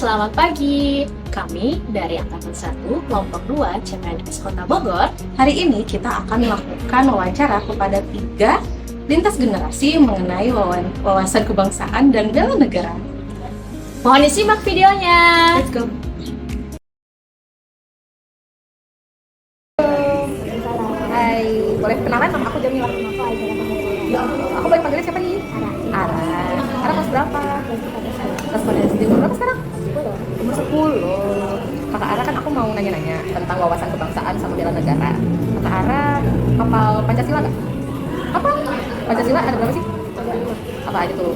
selamat pagi. Kami dari Angkatan 1, Kelompok 2, CPNS Kota Bogor. Hari ini kita akan melakukan wawancara kepada 3 lintas generasi mengenai wawasan kebangsaan dan bela negara. Mohon disimak videonya. Let's go. Hai, boleh kenalan, nama aku Jamila. Aku boleh panggilnya siapa nih? Ara. Ara kelas berapa? Kelas pada SD. Umur berapa sekarang? Umur 10. Kakak Ara, kan aku mau nanya-nanya tentang wawasan kebangsaan sama bela negara. Kakak Ara hafal Pancasila nggak? Apa? Pancasila ada berapa sih? Apa aja tuh?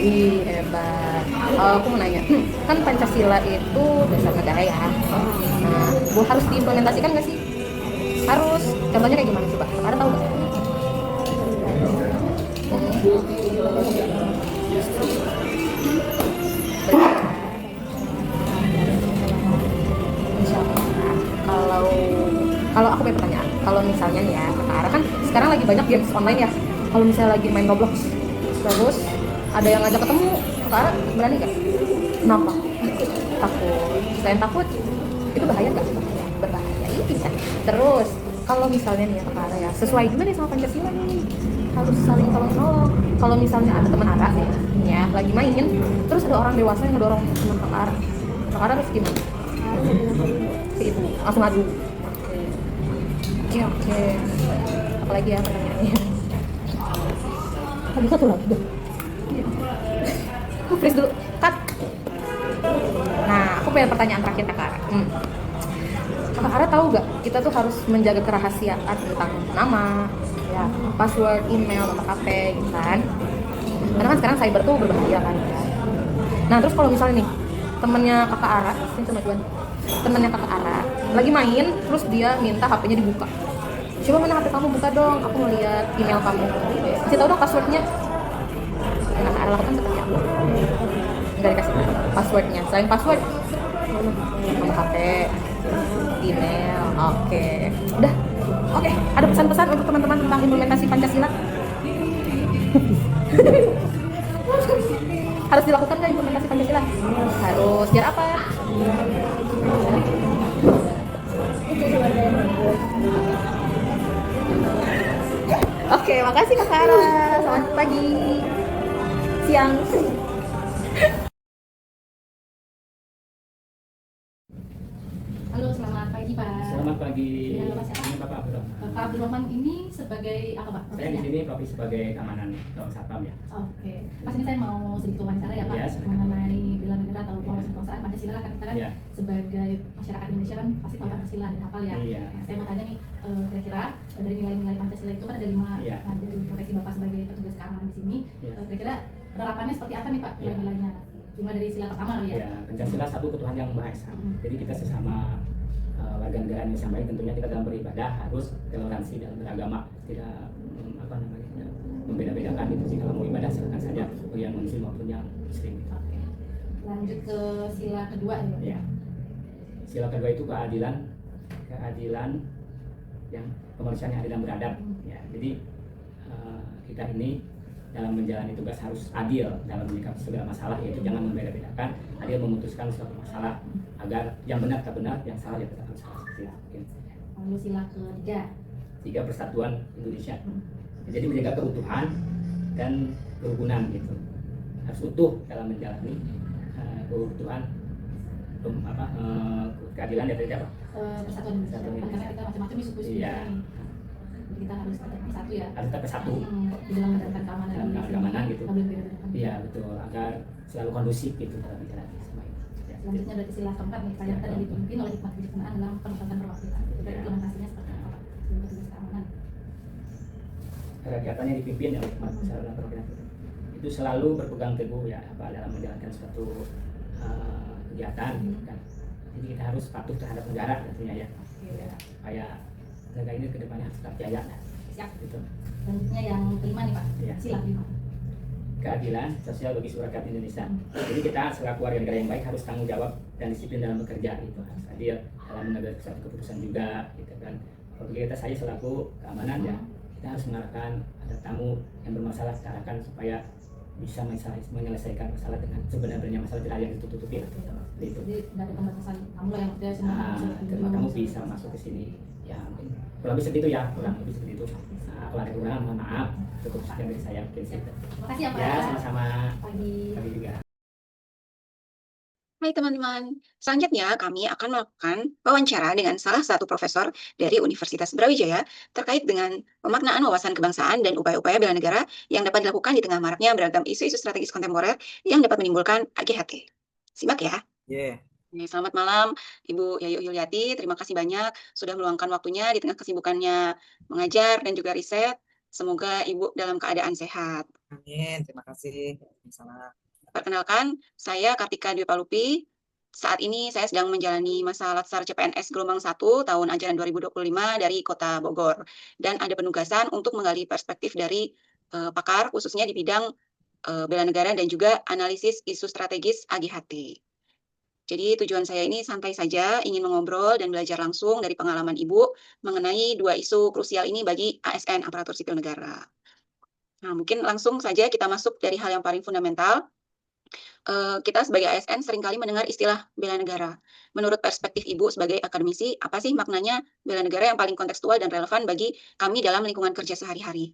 Ih, hebat. Aku mau nanya, kan Pancasila itu dasar negara ya. Nah, harus diimplementasikan nggak sih? Harus. Contohnya kayak gimana coba? Ada tahu nggak? Kalau aku punya pertanyaan, kalau misalnya nih ya, Kakak Ara kan sekarang lagi banyak games online ya. Kalau misalnya lagi main Roblox, terus ada yang ngajak ketemu, Kakak Ara berani nggak? Kenapa? Takut. Selain takut, itu bahaya nggak? Berbahaya, iya bisa. Terus kalau misalnya nih ya Kakak Ara ya, sesuai juga nih sama Pancasila nih, harus saling tolong-tolong. Kalau misalnya ada teman Ara nih, ya lagi main, terus ada orang dewasa yang ngedorong teman Kakak Ara harus gimana? Si ibu langsung adu. Oke. Apalagi ya pertanyaannya? Ada satu lagi deh. Freeze dulu, cut. Nah, aku punya pertanyaan terakhir Kakak Ara. Kakak Ara tahu nggak, kita tuh harus menjaga kerahasiaan tentang nama, ya, password, email, nomor HP, gitu kan? Karena kan sekarang cyber tuh berbahaya kan. Nah, terus kalau misalnya nih temennya Kakak Ara, ini cuma Juan, temennya Kakak Ara lagi main, terus dia minta HP-nya dibuka. Coba mana HP kamu, buka dong, aku mau lihat email kamu. Kasih tahu dong passwordnya. Yang Kakak Ara lakukan seperti apa? Nggak dikasih passwordnya. Selain password, nomor HP, email. Oke. Udah. Oke. Ada pesan-pesan untuk teman-teman tentang implementasi Pancasila? Harus dilakukan nggak implementasi Pancasila? Harus. Biar apa? Oke, makasih Kakak Ara. Selamat pagi, siang. Halo, selamat pagi Pak. Selamat pagi. Ya, halo, Pak, siapa? Ini Bapak Abdurrahman. Pak Abdurrahman ini sebagai apa Pak? Saya di sini profesi sebagai keamanan atau satpam ya. Oke. Pas ini saya mau sedikit wawancara ya Pak, Ya, silakan. mengenai bela negara atau wawasan kebangsaan Pancasila kan kita kan Ya. sebagai masyarakat Indonesia kan pasti tahu Ya. Pancasila dan hafal ya. Iya. Nah, saya mau tanya nih, kira-kira dari nilai-nilai Pancasila itu kan ada 5. Iya. Nah, dari profesi Bapak sebagai petugas keamanan di sini, Iya. kira-kira penerapannya seperti apa nih Pak? Iya. Nilainya? Cuma dari sila pertama kali ya. Ya, Pancasila satu ketuhanan yang maha esa. Jadi kita sesama warga negara Indonesia yang baik, tentunya kita dalam beribadah harus toleransi dalam beragama, tidak tidak membeda-bedakan gitu sih. Kalau mau ibadah silakan saja, bagi yang muslim maupun yang muslim. Oke. Lanjut ke sila kedua ya. Ya. Sila kedua itu keadilan yang kemanusiaan yang adil dan beradab. Ya, jadi kita ini dalam menjalani tugas harus adil dalam menyikapi segala masalah, yaitu jangan membeda-bedakan, adil memutuskan suatu masalah agar yang benar tetap benar, yang salah ya tetap salah. Lalu sila ketiga. 3, persatuan Indonesia. Jadi menjaga keutuhan dan kerukunan gitu. Harus utuh dalam menjalani keutuhan, keadilan ya tadi apa? Persatuan Indonesia. Karena kita macam-macam nih suku-suku Iya. ini. Jadi kita harus tetap bersatu ya. Harus tetap bersatu. Di dalam menjalankan keamanan. Dalam keamanan gitu. Nggak boleh beda-bedakan. Iya betul, agar selalu kondusif gitu dalam menjalani semua itu. Ya. Selanjutnya dari sila keempat nih, kalian tadi dipimpin oleh hikmat kebijaksanaan dalam penempatan perwakilan. Itu dari implementasinya seperti apa Pak? Sebagai petugas keamanan. Kerakyaatannya dipimpin oleh hikmat kebijaksanaan perwakilan itu selalu berpegang teguh ya dalam menjalankan suatu kegiatan gitu kan. Jadi kita harus patuh terhadap negara tentunya ya. Ya, supaya negara ini kedepannya harus tetap jaya. Siap. Gitu. Selanjutnya yang kelima nih Pak, Iya. sila kelima. Keadilan sosial bagi seluruh rakyat Indonesia. Jadi kita selaku warga negara yang baik harus tanggung jawab dan disiplin dalam bekerja, itu harus adil dalam mengambil suatu keputusan juga, gitu kan. Otoritas saya selaku keamanan ya, kita harus mengarahkan ada tamu yang bermasalah, kita arahkan supaya bisa menyelesaikan masalah dengan sebenarnya masalah tidak yang ditutup-tutupi lah. Itu. Jadi dari pembatasan kamu lah yang dia semua Terima kamu bisa masuk ke sini. Ya, kurang lebih seperti itu ya, kurang lebih seperti itu. Nah, kalau ada kurang, mohon maaf. Cukup sekian dari saya mungkin sih. Terima kasih ya Pak. Ya, sama-sama. Pagi. Pagi juga. Hai teman-teman, selanjutnya kami akan melakukan wawancara dengan salah satu profesor dari Universitas Brawijaya terkait dengan pemaknaan wawasan kebangsaan dan upaya-upaya bela negara yang dapat dilakukan di tengah maraknya beragam isu-isu strategis kontemporer yang dapat menimbulkan AGHT. Simak ya. Selamat malam Ibu Yayu Yuliati, terima kasih banyak sudah meluangkan waktunya di tengah kesibukannya mengajar dan juga riset. Semoga Ibu dalam keadaan sehat. Amin, terima kasih. Sama. Perkenalkan, saya Kartika Dwi Palupi. Saat ini saya sedang menjalani masa latsar CPNS gelombang 1 tahun ajaran 2025 dari Kota Bogor. Dan ada penugasan untuk menggali perspektif dari pakar, khususnya di bidang bela negara dan juga analisis isu strategis AGHT. Jadi tujuan saya ini santai saja, ingin mengobrol dan belajar langsung dari pengalaman Ibu mengenai dua isu krusial ini bagi ASN, aparatur sipil negara. Nah, mungkin langsung saja kita masuk dari hal yang paling fundamental. Kita sebagai ASN seringkali mendengar istilah bela negara. Menurut perspektif Ibu sebagai akademisi, apa sih maknanya bela negara yang paling kontekstual dan relevan bagi kami dalam lingkungan kerja sehari-hari?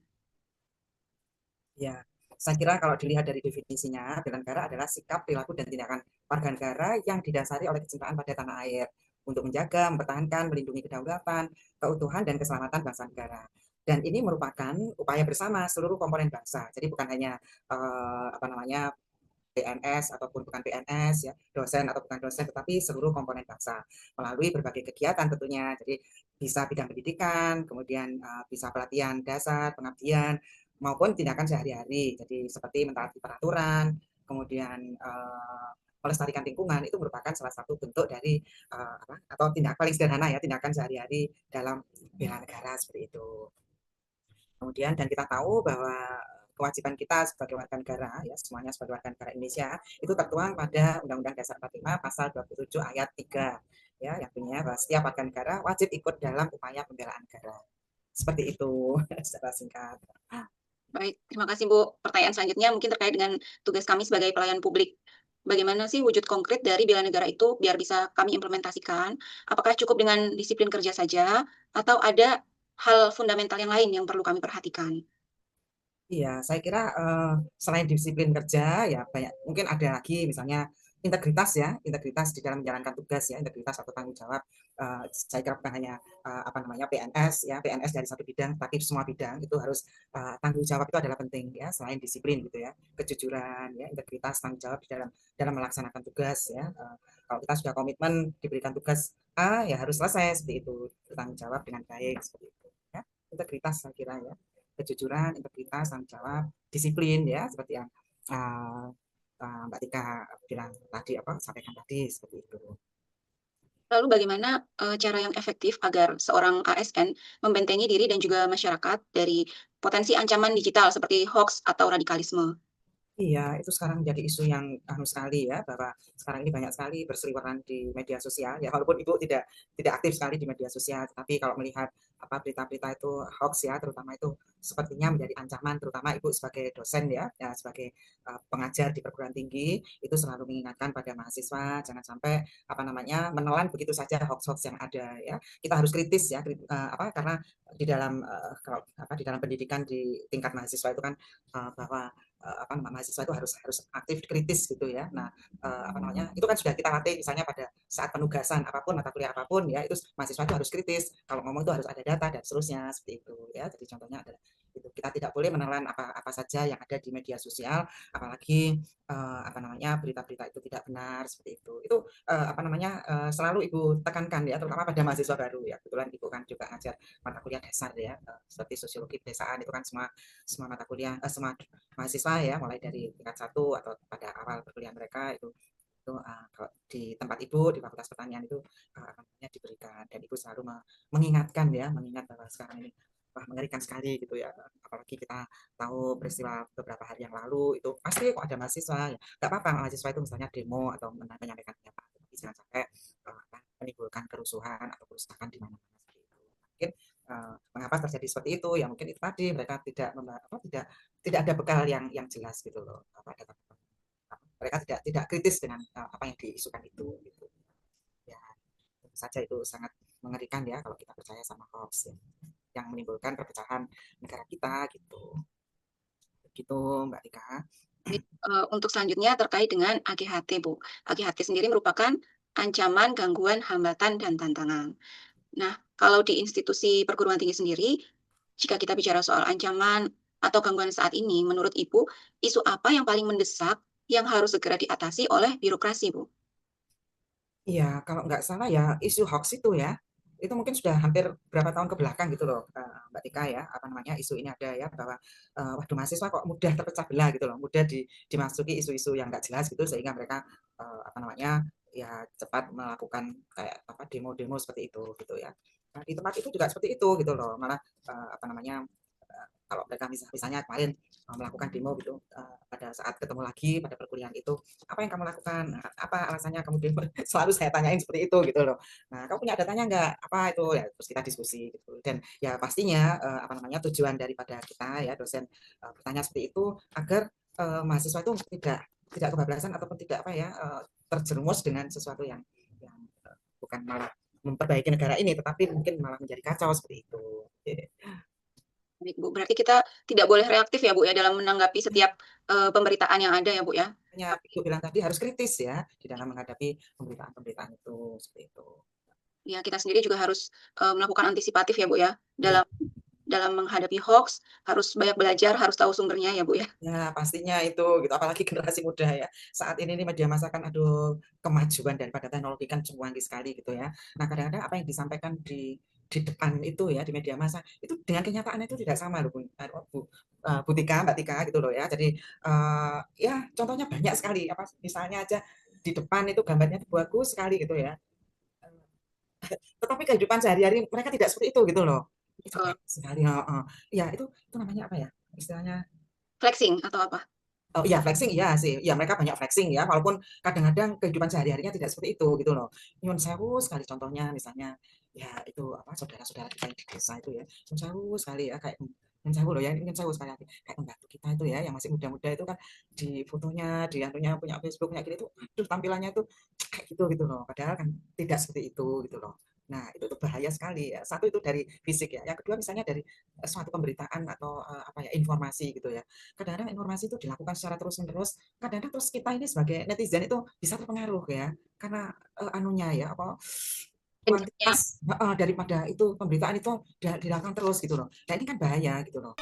Ya, saya kira kalau dilihat dari definisinya, bela negara adalah sikap, perilaku, dan tindakan warga negara yang didasari oleh kecintaan pada tanah air untuk menjaga, mempertahankan, melindungi kedaulatan, keutuhan, dan keselamatan bangsa negara. Dan ini merupakan upaya bersama seluruh komponen bangsa. Jadi bukan hanya PNS ataupun bukan PNS, ya, dosen atau bukan dosen, tetapi seluruh komponen bangsa melalui berbagai kegiatan tentunya. Jadi bisa bidang pendidikan, kemudian bisa pelatihan dasar, pengabdian, maupun tindakan sehari-hari. Jadi seperti mentaati peraturan, kemudian melestarikan lingkungan, itu merupakan salah satu bentuk dari atau tindak paling sederhana ya, tindakan sehari-hari dalam bela negara seperti itu. Kemudian dan kita tahu bahwa kewajiban kita sebagai warga negara, ya semuanya sebagai warga negara Indonesia, itu tertuang pada Undang-Undang Dasar 45 Pasal 27 Ayat 3, ya, yang bunyinya bahwa setiap warga negara wajib ikut dalam upaya pembelaan negara. Seperti itu secara singkat. Baik, terima kasih Bu. Pertanyaan selanjutnya mungkin terkait dengan tugas kami sebagai pelayan publik. Bagaimana sih wujud konkret dari bela negara itu biar bisa kami implementasikan? Apakah cukup dengan disiplin kerja saja atau ada hal fundamental yang lain yang perlu kami perhatikan? Iya, saya kira selain disiplin kerja, ya banyak mungkin ada lagi misalnya integritas ya, integritas di dalam menjalankan tugas ya, integritas atau tanggung jawab. Saya kira bukan hanya PNS ya, PNS dari satu bidang, tapi semua bidang itu harus tanggung jawab itu adalah penting ya, selain disiplin gitu ya, kejujuran ya, integritas, tanggung jawab di dalam melaksanakan tugas ya. Kalau kita sudah komitmen diberikan tugas A, ya harus selesai seperti itu, bertanggung jawab dengan baik seperti itu ya. Integritas saya kira ya, kejujuran, integritas, tanggung jawab, disiplin ya, seperti yang Mbak Tika bilang tadi, sampaikan tadi seperti itu. Lalu bagaimana cara yang efektif agar seorang ASN membentengi diri dan juga masyarakat dari potensi ancaman digital seperti hoax atau radikalisme? Iya, itu sekarang jadi isu yang sekali ya, bahwa sekarang ini banyak sekali berseliweran di media sosial ya, walaupun Ibu tidak aktif sekali di media sosial, tapi kalau melihat berita-berita itu hoax ya, terutama itu sepertinya menjadi ancaman, terutama Ibu sebagai dosen ya, sebagai pengajar di perguruan tinggi, itu selalu mengingatkan pada mahasiswa jangan sampai menelan begitu saja hoax-hoax yang ada ya. Kita harus kritis ya, karena di dalam di dalam pendidikan di tingkat mahasiswa itu kan bahwa mahasiswa itu harus aktif kritis gitu ya. Nah, itu kan sudah kita latih misalnya pada saat penugasan apapun, mata kuliah apapun ya, itu mahasiswa itu harus kritis. Kalau ngomong itu harus ada data dan seterusnya seperti itu ya. Jadi contohnya adalah itu, kita tidak boleh menelan apa saja yang ada di media sosial, apalagi berita-berita itu tidak benar seperti itu. Itu selalu Ibu tekankan ya, terutama pada mahasiswa baru ya. Kebetulan Ibu kan juga ngajar mata kuliah dasar ya, seperti sosiologi pedesaan, itu kan semua mata kuliah, semua mahasiswa ya, mulai dari tingkat 1 atau pada awal perkuliahan mereka itu kalau di tempat Ibu di Fakultas Pertanian itu diberikan, dan Ibu selalu mengingat bahwa sekarang ini mengerikan sekali gitu ya, apalagi kita tahu peristiwa beberapa hari yang lalu itu pasti kok ada mahasiswa ya, nggak apa-apa mahasiswa itu misalnya demo atau menyampaikan pendapat, tapi jangan sampai menimbulkan kerusuhan atau kerusakan di mana-mana seperti itu. Mungkin mengapa terjadi seperti itu, ya mungkin itu tadi mereka tidak ada bekal yang jelas gitu loh, mereka tidak kritis dengan apa yang diisukan itu gitu. Ya, tentu saja itu sangat mengerikan ya kalau kita percaya sama hoax ya, yang menimbulkan perpecahan negara kita gitu. Gitu Mbak Tika. Untuk selanjutnya terkait dengan AGHT, Bu. AGHT sendiri merupakan ancaman, gangguan, hambatan, dan tantangan. Nah, kalau di institusi perguruan tinggi sendiri, jika kita bicara soal ancaman atau gangguan saat ini, menurut Ibu, isu apa yang paling mendesak yang harus segera diatasi oleh birokrasi, Bu? Iya, kalau nggak salah ya isu hoax itu ya, itu mungkin sudah hampir berapa tahun ke belakang gitu loh, Mbak Tika ya, apa namanya, isu ini ada ya bahwa, waduh mahasiswa kok mudah terpecah belah gitu loh, mudah dimasuki isu-isu yang nggak jelas gitu sehingga mereka, apa namanya, ya cepat melakukan kayak apa, demo-demo seperti itu gitu ya. Nah, di tempat itu juga seperti itu gitu loh, malah, apa namanya, kalau mereka misalnya kemarin, melakukan demo gitu, pada saat ketemu lagi pada perkuliahan itu, "Apa yang kamu lakukan? Apa alasannya kamu demo?" Selalu saya tanyain seperti itu gitu loh. "Nah, kamu punya datanya nggak? Apa itu?" Ya terus kita diskusi gitu. Dan ya pastinya, apa namanya, tujuan daripada kita ya dosen, bertanya seperti itu agar, mahasiswa itu tidak kebablasan ataupun tidak apa ya, terjerumus dengan sesuatu yang, bukan malah memperbaiki negara ini, tetapi mungkin malah menjadi kacau seperti itu. Baik, Bu. Berarti kita tidak boleh reaktif ya, Bu, ya, dalam menanggapi setiap pemberitaan yang ada ya, Bu, ya? Makanya Ibu bilang tadi harus kritis ya di dalam menghadapi pemberitaan-pemberitaan itu, seperti itu. Ya, kita sendiri juga harus melakukan antisipatif ya, Bu, ya, Iya. dalam menghadapi hoax, harus banyak belajar, harus tahu sumbernya ya, Bu, ya? Ya, pastinya itu gitu, apalagi generasi muda ya. Saat ini nih media massa kan aduh kemajuan daripada teknologi kan canggih sekali gitu ya. Nah, kadang-kadang apa yang disampaikan di depan itu ya di media massa itu dengan kenyataan itu tidak sama loh Bu Tika, Mbak Tika gitu loh ya. Jadi ya contohnya banyak sekali apa misalnya aja di depan itu gambarnya tuh bagus sekali gitu ya. Tetapi kehidupan sehari-hari mereka tidak seperti itu gitu loh. Itu Betul. banyak sekali, heeh. Ya itu namanya apa ya? Istilahnya Flexing atau apa? oh iya flexing iya sih, iya mereka banyak flexing ya, walaupun kadang-kadang kehidupan sehari-harinya tidak seperti itu gitu loh. Nyun sewu sekali contohnya misalnya, ya itu apa saudara-saudara kita yang di desa itu ya, nyun sewu sekali ya kayak nyun sewu loh ya, nyun sewu sekali lagi kayak pembantu kita itu ya yang masih muda-muda itu kan di fotonya, di anunya punya Facebook punya gitu, aduh tampilannya itu kayak gitu gitu loh. Padahal kan tidak seperti itu gitu loh. Nah, itu tuh bahaya sekali ya. Satu itu dari fisik ya. Yang kedua misalnya dari suatu pemberitaan atau apa ya informasi gitu ya. Kadang-kadang informasi itu dilakukan secara terus-menerus, kadang-kadang terus kita ini sebagai netizen itu bisa terpengaruh ya, karena anunya ya apa Gencarnya. kuantitas daripada itu pemberitaan itu dilakukan terus gitu loh. Nah ini kan bahaya gitu loh.